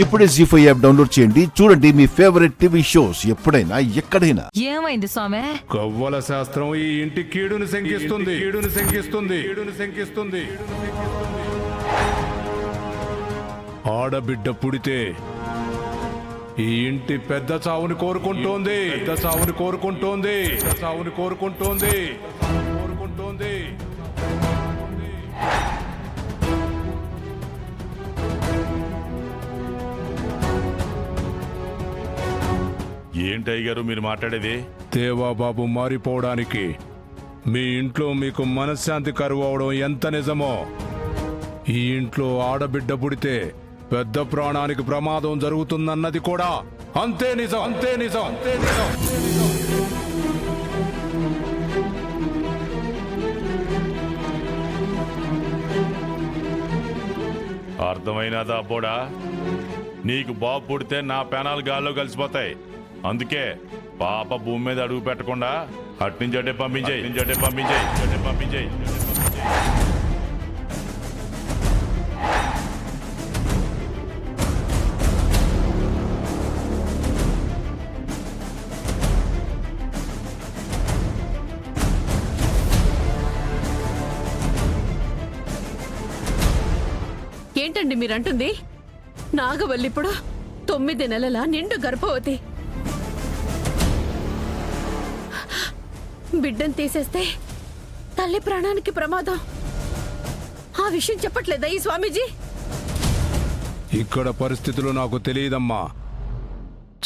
ఇప్పుడే జీ5 app download చేయండి. చూడండి మీ ఫేవరెట్ టీవీ షోస్ ఎప్పుడైనా ఎక్కడైనా. ఏమైంది స్వామి? కవ్వల శాస్త్రం ఈ ఇంటి కీడును శంకిస్తుంది. ఆడబిడ్డ పుడితే ఈ ఇంటి పెద్ద చావుని కోరుకుంటోంది. ఏంటయ్య గారు మీరు మాట్లాడేది? దేవాబాబు మారిపోవడానికి మీ ఇంట్లో మీకు మనశ్శాంతి కరువు అవడం ఎంత నిజమో, ఈ ఇంట్లో ఆడబిడ్డ పుడితే పెద్ద ప్రాణానికి ప్రమాదం జరుగుతుందన్నది కూడా అంతే నిజం. అర్థమైనదా అబ్బోడా? నీకు బాబు పుడితే నా పెనాలు గాల్లో కలిసిపోతాయి. అందుకే పాప భూమి మీద అడుగు పెట్టకుండా అట్నుంచటే పంపించేయి. ఏంటండి మీరంటుంది? నాగవల్లి ఇప్పుడు 9 నెలల నిండు గర్భవతి. బిడ్డను తీసేస్తే తల్లి ప్రాణానికి ప్రమాదం. ఆ విషయం చెప్పట్లేదా ఈ స్వామీజీ? ఇక్కడ పరిస్థితులు నాకు తెలియదమ్మా.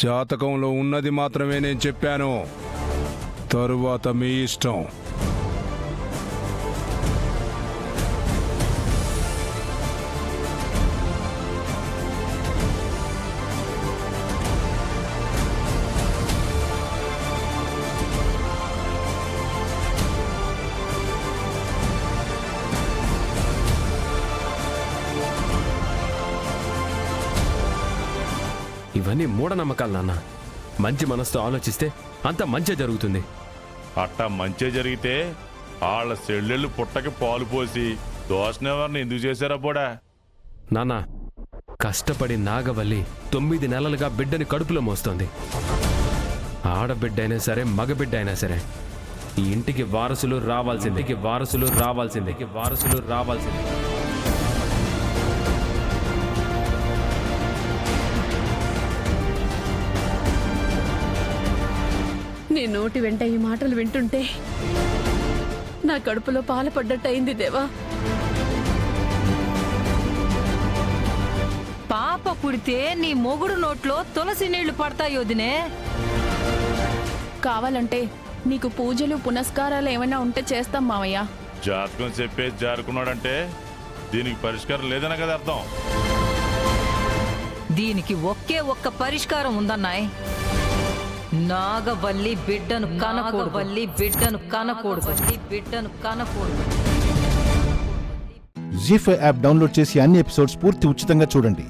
జాతకంలో ఉన్నది మాత్రమే నేను చెప్పాను. తరువాత మీ ఇష్టం. ఇవన్నీ మూఢనమ్మకాలు నాన్న. మంచి మనసుతో ఆలోచిస్తే అంత మంచి జరుగుతుంది. అట్టా మంచి జరిగితే వాళ్ళ చెల్లెళ్ళు పుట్టకి పాలు పోసి దోషనెవరిని ఎందుకు చేశారబ్బోడా? నాన్న, కష్టపడి నాగవల్లి 9 నెలలుగా బిడ్డని కడుపులో మోస్తోంది. ఆడబిడ్డ అయినా సరే మగబిడ్డ అయినా సరే ఈ ఇంటికి వారసులు రావాల్సిందే. నీ నోటి వెంట ఈ మాటలు వింటుంటే నా కడుపులో పాలు పడ్డట్టయింది దేవా. పాప పుడితే నీ మొగుడు నోట్లో తులసి నీళ్లు పడతాయి వదినే. కావాలంటే నీకు పూజలు పునస్కారాలు ఏమైనా ఉంటే చేస్తాం మావయ్య. జాతకం చెప్పేది జారుకున్నాడంటే దీనికి పరిష్కారం లేదనే కదా అర్థం. దీనికి ఒక్క పరిష్కారం ఉందన్నాయ్. నాగవల్లి బిడ్డను కనకూడదు. జీ5 యాప్ డౌన్లోడ్ చేసి అన్ని ఎపిసోడ్స్ పూర్తి ఉచితంగా చూడండి.